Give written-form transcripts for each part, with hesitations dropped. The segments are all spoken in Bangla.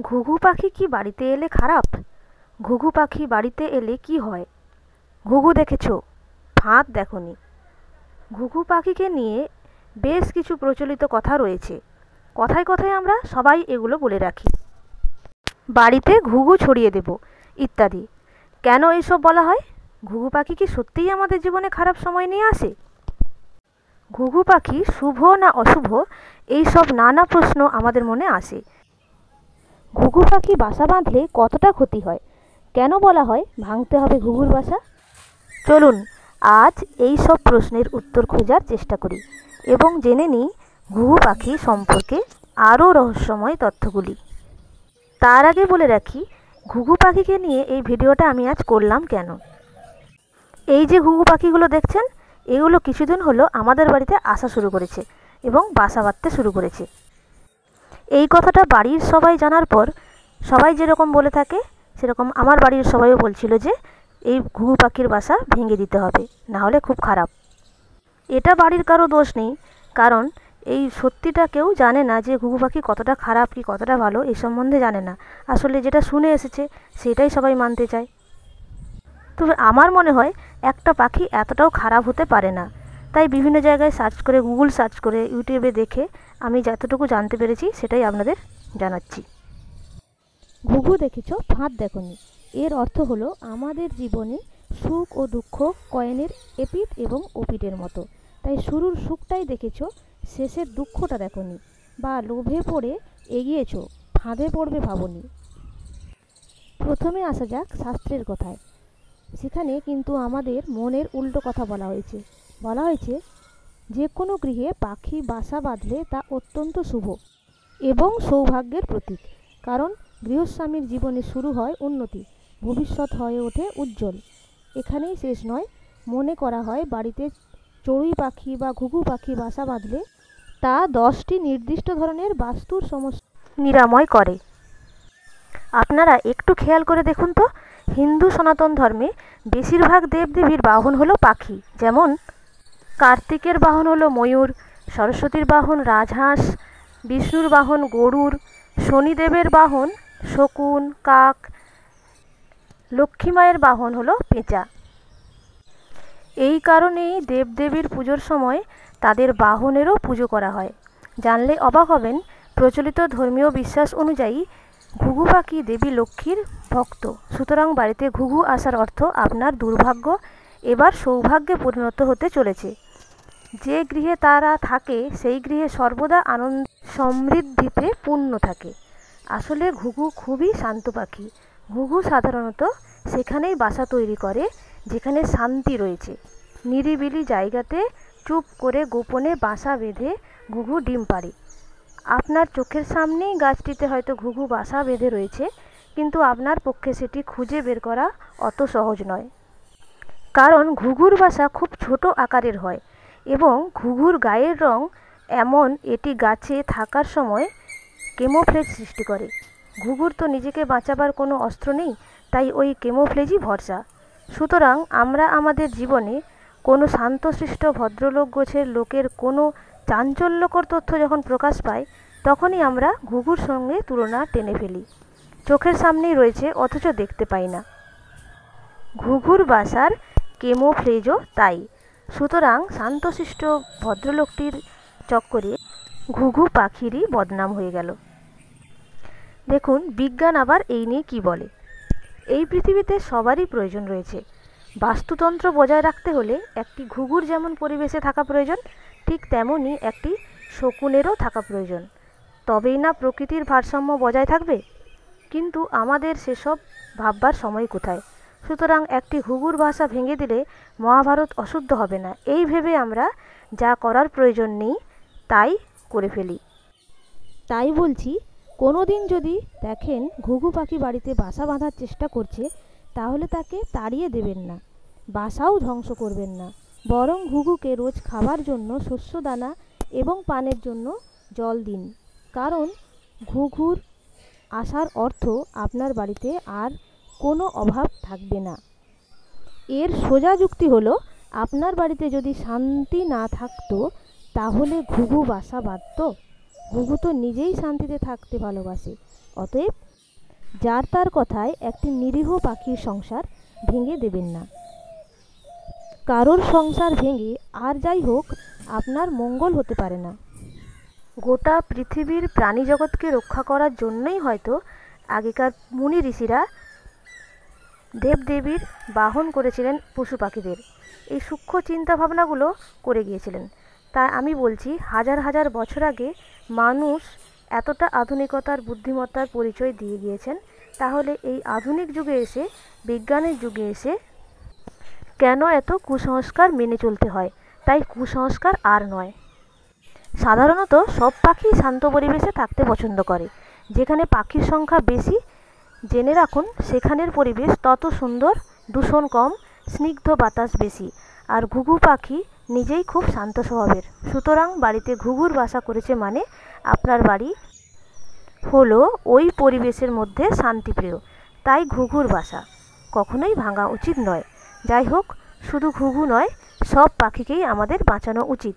ঘুঘু পাখি কি বাড়িতে এলে খারাপ? ঘুঘু পাখি বাড়িতে এলে কি হয়? ঘুঘু দেখেছো, ফাঁদ দেখোনি। ঘুঘু পাখিকে নিয়ে বেশ কিছু প্রচলিত কথা রয়েছে। কথায় কথায় আমরা সবাই এগুলো বলে রাখি। বাড়িতে ঘুঘু ছড়িয়ে দেব ইত্যাদি। কেন এইসব বলা হয়? ঘুঘু পাখি কি সত্যিই আমাদের জীবনে খারাপ সময় নিয়ে আসে? ঘুঘু পাখি শুভ না অশুভ, এই সব নানা প্রশ্ন আমাদের মনে আসে। ঘুঘু পাখি বাসা বাঁধলে কতটা ক্ষতি হয়? কেন বলা হয় ভাঙতে হবে ঘুঘুর বাসা? চলুন আজ এই সব প্রশ্নের উত্তর খোঁজার চেষ্টা করি এবং জেনে নিই ঘুঘু পাখি সম্পর্কে আরও রহস্যময় তথ্যগুলি। তার আগে বলে রাখি, ঘুঘু পাখিকে নিয়ে এই ভিডিওটা আমি আজ করলাম কেন। এই যে ঘুঘু পাখিগুলো দেখছেন, এগুলো কিছুদিন হলো আমাদের বাড়িতে আসা শুরু করেছে এবং বাসা বাঁধতে শুরু করেছে। এই কথাটা বাড়ির সবাই জানার পর সবাই যেরকম বলে থাকে সেরকম আমার বাড়ির সবাইও বলছিল যে এই ঘুঘু পাখির বাসা ভেঙে দিতে হবে, না হলে খুব খারাপ। এটা বাড়ির কারো দোষ নেই, কারণ এই সত্যিটা কেউ জানে না যে ঘুঘু পাখি কতটা খারাপ কি কতটা ভালো এই সম্বন্ধে জানে না। আসলে যেটা শুনে এসেছে সেটাই সবাই মানতে চায়। তবে আমার মনে হয় একটা পাখি এতটাও খারাপ হতে পারে না। তাই বিভিন্ন জায়গায় সার্চ করে, গুগল সার্চ করে, ইউটিউবে দেখে আমি যতটুকু জানতে পেরেছি সেটাই আপনাদের জানাচ্ছি। ঘুঘু দেখেছো, ফাঁদ দেখোনি। এর অর্থ হলো আমাদের জীবনে সুখ ও দুঃখ কয়েনের এপিঠ এবং ওপিঠের মতো। তাই শুরুর সুখটাই দেখেছো, শেষের দুঃখটা দেখোনি, বা লোভে পড়ে এগিয়েছো, ফাঁদে পড়বে ভাবনি। প্রথমে আসা যাক শাস্ত্রের কথায়। সেখানে কিন্তু আমাদের মনের উল্টো কথা বলা হয়েছে। বলা হয়েছে যে কোনো গৃহে পাখি বাসা বাঁধলে তা অত্যন্ত শুভ এবং সৌভাগ্যের প্রতীক। কারণ গৃহস্বামীর জীবনে শুরু হয় উন্নতি, ভবিষ্যৎ হয়ে ওঠে উজ্জ্বল। এখানেই শেষ নয়, মনে করা হয় বাড়িতে চড়ুই পাখি বা ঘুঘু পাখি বাসা বাঁধলে তা 10টি নির্দিষ্ট ধরনের বাস্তুর সমস্যা নিরাময় করে। আপনারা একটু খেয়াল করে দেখুন তো, হিন্দু সনাতন ধর্মে বেশিরভাগ দেবদেবীর বাহন হলো পাখি। যেমন কার্তিকের বাহন হলো ময়ূর, সরস্বতীর বাহন রাজহাঁস, বিষ্ণুর বাহন গরুড়, শনিদেবের বাহন শকুন, কাক, লক্ষ্মী মায়ের বাহন হলো পেঁচা। এই কারণেই দেবদেবীর পুজোর সময় তাদের বাহনেরও পুজো করা হয়। জানলে অবাক হবেন, প্রচলিত ধর্মীয় বিশ্বাস অনুযায়ী ঘুঘু পাখি দেবী লক্ষ্মীর ভক্ত। সুতরাং বাড়িতে ঘুঘু আসার অর্থ আপনার দুর্ভাগ্য এবার সৌভাগ্যে পরিণত হতে চলেছে। যে গৃহে তারা থাকে সেই গৃহে সর্বদা আনন্দ সমৃদ্ধিতে পূর্ণ থাকে। আসলে ঘুঘু খুবই শান্ত পাখি। ঘুঘু সাধারণত সেখানেই বাসা তৈরি করে যেখানে শান্তি রয়েছে। নিরিবিলি জায়গাতে চুপ করে গোপনে বাসা বেঁধে ঘুঘু ডিম পাড়ে। আপনার চোখের সামনেই গাছটিতে হয়তো ঘুঘু বাসা বেঁধে রয়েছে, কিন্তু আপনার পক্ষে সেটি খুঁজে বের করা অত সহজ নয়। কারণ ঘুঘুর বাসা খুব ছোট আকারের হয় এবং ঘুঘুর গায়ের রং এমন, এটি গাছে থাকার সময় কেমোফ্লেজ সৃষ্টি করে। ঘুঘুর তো নিজেকে বাঁচাবার কোনো অস্ত্র নেই, তাই ওই কেমোফ্লেজই ভরসা। সুতরাং আমরা আমাদের জীবনে কোনো শান্তশিষ্ট ভদ্রলোক গোছের লোকের কোনো চাঞ্চল্যকর তথ্য যখন প্রকাশ পায়, তখনই আমরা ঘুঘুর সঙ্গে তুলনা টেনে ফেলি। চোখের সামনেই রয়েছে অথচ দেখতে পাই না। ঘুঘুর বাসার কেমোফ্লেজও তাই। সুতরাং শান্তশিষ্ট ভদ্রলোকটির চক্করে ঘুঘু পাখিরই বদনাম হয়ে গেল। দেখুন বিজ্ঞান আবার এই নিয়ে কি বলে। এই পৃথিবীতে সবারই প্রয়োজন রয়েছে। বাস্তুতন্ত্র বজায় রাখতে হলে একটি ঘুঘুর যেমন পরিবেশে থাকা প্রয়োজন, ঠিক তেমনই একটি শকুনেরও থাকা প্রয়োজন। তবেই না প্রকৃতির ভারসাম্য বজায় থাকবে। কিন্তু আমাদের সেসব ভাববার সময় কোথায়। সুতরাং একটি ঘুঘুর বাসা ভেঙে দিলে মহাভারত অশুদ্ধ হবে না, এই ভেবে আমরা যা করার প্রয়োজন নেই তাই করে ফেলি। তাই বলছি, কোনো দিন যদি দেখেন ঘুঘু পাখি বাড়িতে বাসা বাঁধার চেষ্টা করছে, তাহলে তাকে তাড়িয়ে দেবেন না, বাসাও ধ্বংস করবেন না। বরং ঘুঘুকে রোজ খাবার জন্য শস্য দানা এবং পানের জন্য জল দিন। কারণ ঘুঘুর আসার অর্থ আপনার বাড়িতে আর কোনো অভাব থাকবে না। এর সোজা যুক্তি হলো, আপনার বাড়িতে যদি শান্তি না থাকতো তাহলে ঘুঘু বাসা বাঁধত? ঘুঘু তো নিজেই শান্তিতে থাকতে ভালোবাসে। অতএব যার তার কথায় একটি নিরীহ পাখির সংসার ভেঙে দেবেন না। কারোর সংসার ভেঙে আর যাই হোক আপনার মঙ্গল হতে পারে না। গোটা পৃথিবীর প্রাণী জগৎকে রক্ষা করার জন্যই হয়তো আগেকার মুনি ঋষিরা দেবদেবীর বাহন করেছিলেন পশু পাখিদের। এই সূক্ষ্ম চিন্তাভাবনাগুলো করে গিয়েছিলেন। তাই আমি বলছি, হাজার হাজার বছর আগে মানুষ এতটা আধুনিকতার বুদ্ধিমত্তার পরিচয় দিয়ে গিয়েছেন, তাহলে এই আধুনিক যুগে এসে, বিজ্ঞানের যুগে এসে কেন এত কুসংস্কার মেনে চলতে হয়? তাই কুসংস্কার আর নয়। সাধারণত সব পাখি শান্ত পরিবেশে থাকতে পছন্দ করে। যেখানে পাখির সংখ্যা বেশি, জেনে রাখুন সেখানের পরিবেশ তত সুন্দর, দূষণ কম, স্নিগ্ধ বাতাস বেশি। আর ঘুঘু পাখি নিজেই খুব শান্ত স্বভাবের। সুতরাং বাড়িতে ঘুঘুর বাসা করেছে মানে আপনার বাড়ি হলো ওই পরিবেশের মধ্যে শান্তিপ্রিয়। তাই ঘুঘুর বাসা কখনোই ভাঙা উচিত নয়। যাই হোক, শুধু ঘুঘু নয়, সব পাখিকেই আমাদের বাঁচানো উচিত।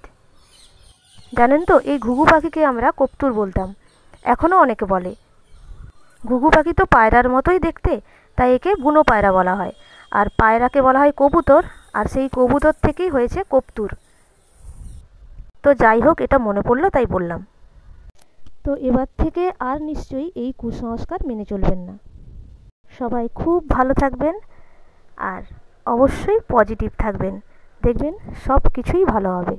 জানেন তো, এই ঘুঘু পাখিকে আমরা কপ্তুর বলতাম, এখনও অনেকে বলে। ঘুঘু পাখি তো পায়রার মতোই দেখতে, তাই একে বুনো পায়রা বলা হয়। আর পায়রাকে বলা হয় কবুতর, আর সেই কবুতর থেকেই হয়েছে কপ্তুর। তো যাই হোক, এটা মনে পড়লো তাই বললাম। তো এবার থেকে আর নিশ্চয়ই এই কুসংস্কার মেনে চলবেন না। সবাই খুব ভালো থাকবেন আর অবশ্যই পজিটিভ থাকবেন, দেখবেন সব কিছুই ভালো হবে।